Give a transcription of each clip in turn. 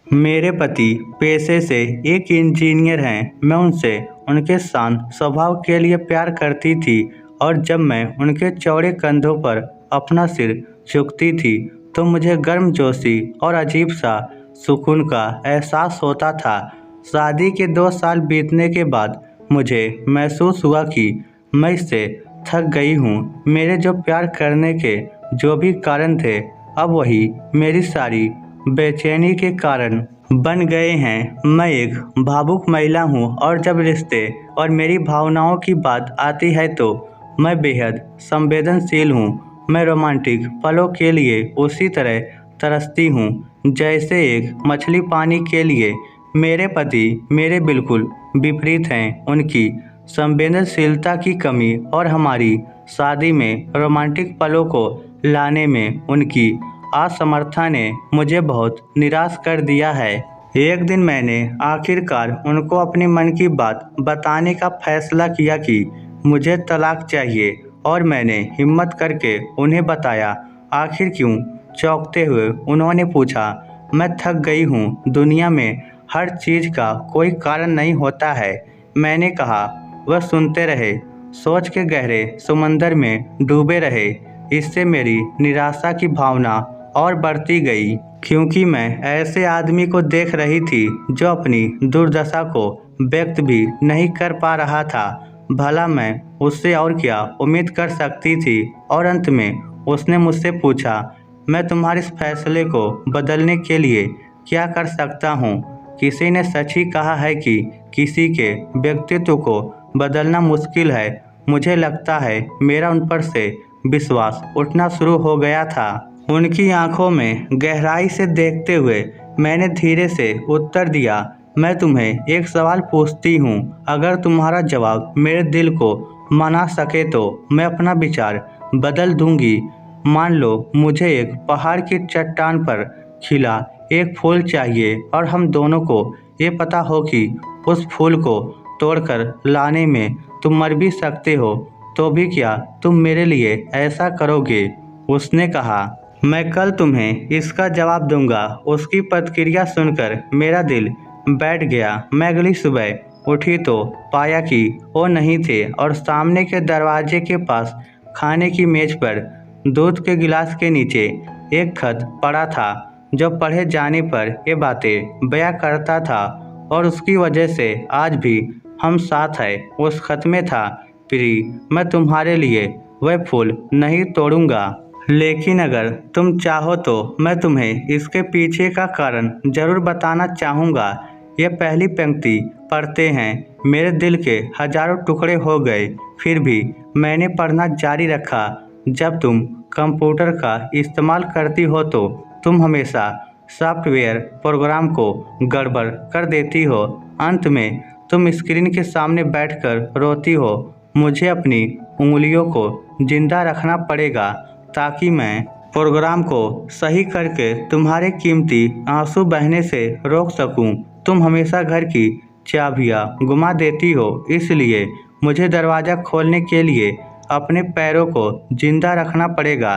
मेरे पति पेशे से एक इंजीनियर हैं। मैं उनसे उनके शांत स्वभाव के लिए प्यार करती थी और जब मैं उनके चौड़े कंधों पर अपना सिर झुकती थी तो मुझे गर्मजोशी और अजीब सा सुकून का एहसास होता था। शादी के 2 साल बीतने के बाद मुझे महसूस हुआ कि मैं इससे थक गई हूँ। मेरे जो प्यार करने के जो भी कारण थे अब वही मेरी सारी बेचैनी के कारण बन गए हैं। मैं एक भावुक महिला हूँ और जब रिश्ते और मेरी भावनाओं की बात आती है तो मैं बेहद संवेदनशील हूँ। मैं रोमांटिक पलों के लिए उसी तरह तरसती हूँ जैसे एक मछली पानी के लिए। मेरे पति मेरे बिल्कुल विपरीत हैं। उनकी संवेदनशीलता की कमी और हमारी शादी में रोमांटिक पलों को लाने में उनकी असमर्थता ने मुझे बहुत निराश कर दिया है। एक दिन मैंने आखिरकार उनको अपने मन की बात बताने का फैसला किया कि मुझे तलाक चाहिए और मैंने हिम्मत करके उन्हें बताया। आखिर क्यों? चौंकते हुए उन्होंने पूछा। मैं थक गई हूँ। दुनिया में हर चीज़ का कोई कारण नहीं होता है, मैंने कहा। वह सुनते रहे, सोच के गहरे समंदर में डूबे रहे। इससे मेरी निराशा की भावना और बढ़ती गई क्योंकि मैं ऐसे आदमी को देख रही थी जो अपनी दुर्दशा को व्यक्त भी नहीं कर पा रहा था। भला मैं उससे और क्या उम्मीद कर सकती थी? और अंत में उसने मुझसे पूछा, मैं तुम्हारे इस फैसले को बदलने के लिए क्या कर सकता हूँ? किसी ने सच ही कहा है कि किसी के व्यक्तित्व को बदलना मुश्किल है। मुझे लगता है मेरा उन पर से विश्वास उठना शुरू हो गया था। उनकी आंखों में गहराई से देखते हुए मैंने धीरे से उत्तर दिया, मैं तुम्हें एक सवाल पूछती हूँ। अगर तुम्हारा जवाब मेरे दिल को मना सके तो मैं अपना विचार बदल दूंगी। मान लो मुझे एक पहाड़ की चट्टान पर खिला एक फूल चाहिए और हम दोनों को ये पता हो कि उस फूल को तोड़कर लाने में तुम मर भी सकते हो, तो भी क्या तुम मेरे लिए ऐसा करोगे? उसने कहा, मैं कल तुम्हें इसका जवाब दूंगा। उसकी प्रतिक्रिया सुनकर मेरा दिल बैठ गया। मैं अगली सुबह उठी तो पाया कि वो नहीं थे और सामने के दरवाजे के पास खाने की मेज पर दूध के गिलास के नीचे एक खत पड़ा था जो पढ़े जाने पर ये बातें बयां करता था और उसकी वजह से आज भी हम साथ हैं। उस खत में था, प्रिय, मैं तुम्हारे लिए वह फूल नहीं तोड़ूंगा, लेकिन अगर तुम चाहो तो मैं तुम्हें इसके पीछे का कारण जरूर बताना चाहूँगा। यह पहली पंक्ति पढ़ते हैं मेरे दिल के हजारों टुकड़े हो गए। फिर भी मैंने पढ़ना जारी रखा। जब तुम कंप्यूटर का इस्तेमाल करती हो तो तुम हमेशा सॉफ्टवेयर प्रोग्राम को गड़बड़ कर देती हो। अंत में तुम स्क्रीन के सामने बैठकर रोती हो। मुझे अपनी उंगलियों को जिंदा रखना पड़ेगा ताकि मैं प्रोग्राम को सही करके तुम्हारे कीमती आंसू बहने से रोक सकूं। तुम हमेशा घर की चाबियां गुमा देती हो, इसलिए मुझे दरवाज़ा खोलने के लिए अपने पैरों को जिंदा रखना पड़ेगा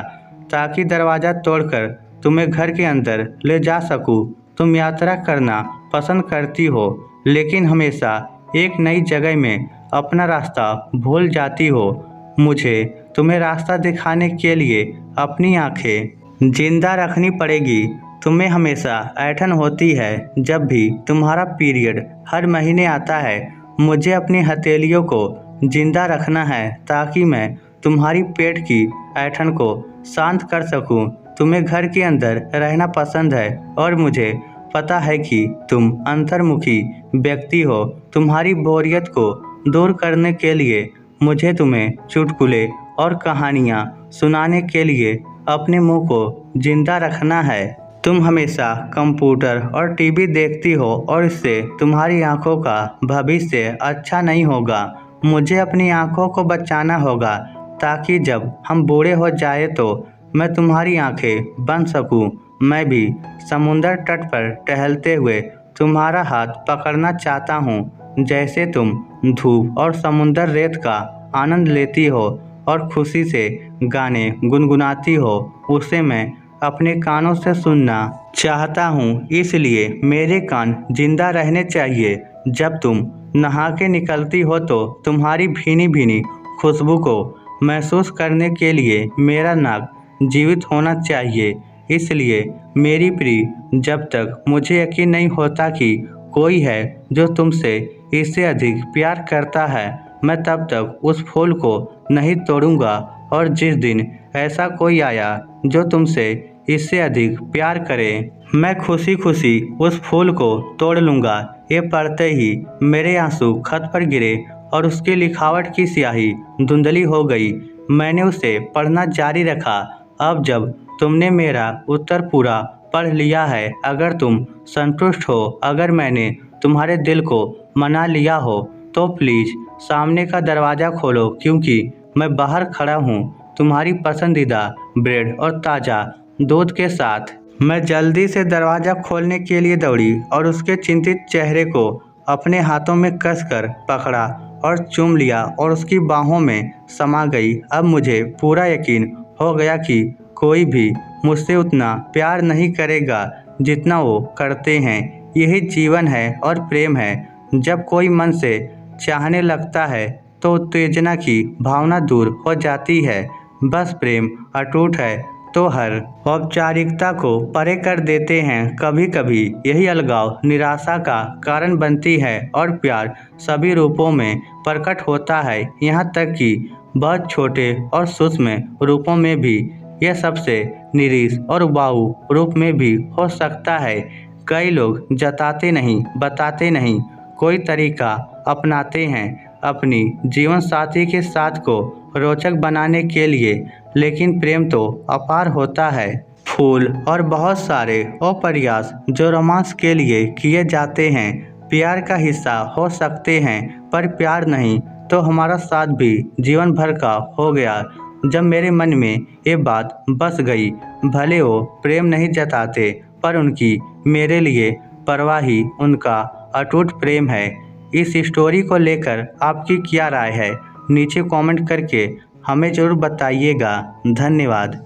ताकि दरवाज़ा तोड़कर तुम्हें घर के अंदर ले जा सकूं। तुम यात्रा करना पसंद करती हो लेकिन हमेशा एक नई जगह में अपना रास्ता भूल जाती हो। मुझे तुम्हें रास्ता दिखाने के लिए अपनी आंखें जिंदा रखनी पड़ेगी। तुम्हें हमेशा ऐंठन होती है जब भी तुम्हारा पीरियड हर महीने आता है। मुझे अपनी हथेलियों को जिंदा रखना है ताकि मैं तुम्हारी पेट की ऐंठन को शांत कर सकूं। तुम्हें घर के अंदर रहना पसंद है और मुझे पता है कि तुम अंतर्मुखी व्यक्ति हो। तुम्हारी बोरियत को दूर करने के लिए मुझे तुम्हें चुटकुले और कहानियाँ सुनाने के लिए अपने मुंह को जिंदा रखना है। तुम हमेशा कंप्यूटर और टीवी देखती हो और इससे तुम्हारी आंखों का भविष्य अच्छा नहीं होगा। मुझे अपनी आंखों को बचाना होगा ताकि जब हम बूढ़े हो जाए तो मैं तुम्हारी आंखें बन सकूं। मैं भी समुंदर तट पर टहलते हुए तुम्हारा हाथ पकड़ना चाहता हूं। जैसे तुम धूप और समुंदर रेत का आनंद लेती हो और खुशी से गाने गुनगुनाती हो, उसे मैं अपने कानों से सुनना चाहता हूँ, इसलिए मेरे कान जिंदा रहने चाहिए। जब तुम नहा के निकलती हो तो तुम्हारी भीनी भीनी खुशबू को महसूस करने के लिए मेरा नाक जीवित होना चाहिए। इसलिए मेरी प्रिय, जब तक मुझे यकीन नहीं होता कि कोई है जो तुमसे इससे अधिक प्यार करता है, मैं तब तक उस फूल को नहीं तोड़ूंगा। और जिस दिन ऐसा कोई आया जो तुमसे इससे अधिक प्यार करे, मैं खुशी खुशी उस फूल को तोड़ लूँगा। ये पढ़ते ही मेरे आंसू खत पर गिरे और उसकी लिखावट की स्याही धुंधली हो गई। मैंने उसे पढ़ना जारी रखा। अब जब तुमने मेरा उत्तर पूरा पढ़ लिया है, अगर तुम संतुष्ट हो, अगर मैंने तुम्हारे दिल को मना लिया हो, तो प्लीज़ सामने का दरवाज़ा खोलो, क्योंकि मैं बाहर खड़ा हूँ तुम्हारी पसंदीदा ब्रेड और ताज़ा दूध के साथ। मैं जल्दी से दरवाज़ा खोलने के लिए दौड़ी और उसके चिंतित चेहरे को अपने हाथों में कसकर पकड़ा और चूम लिया और उसकी बाहों में समा गई। अब मुझे पूरा यकीन हो गया कि कोई भी मुझसे उतना प्यार नहीं करेगा जितना वो करते हैं। यही जीवन है और प्रेम है। जब कोई मन से चाहने लगता है तो उत्तेजना की भावना दूर हो जाती है। बस प्रेम अटूट है तो हर औपचारिकता को परे कर देते हैं। कभी कभी यही अलगाव निराशा का कारण बनती है और प्यार सभी रूपों में प्रकट होता है, यहाँ तक कि बहुत छोटे और सूक्ष्म रूपों में भी। यह सबसे निरीश और उबाऊ रूप में भी हो सकता है। कई लोग जताते नहीं, बताते नहीं, कोई तरीका अपनाते हैं अपनी जीवन साथी के साथ को रोचक बनाने के लिए, लेकिन प्रेम तो अपार होता है। फूल और बहुत सारे अप्रयास जो रोमांस के लिए किए जाते हैं प्यार का हिस्सा हो सकते हैं, पर प्यार नहीं तो हमारा साथ भी जीवन भर का हो गया। जब मेरे मन में ये बात बस गई, भले वो प्रेम नहीं जताते, पर उनकी मेरे लिए परवाह ही उनका अटूट प्रेम है। इस स्टोरी को लेकर आपकी क्या राय है, नीचे कमेंट करके हमें ज़रूर बताइएगा। धन्यवाद।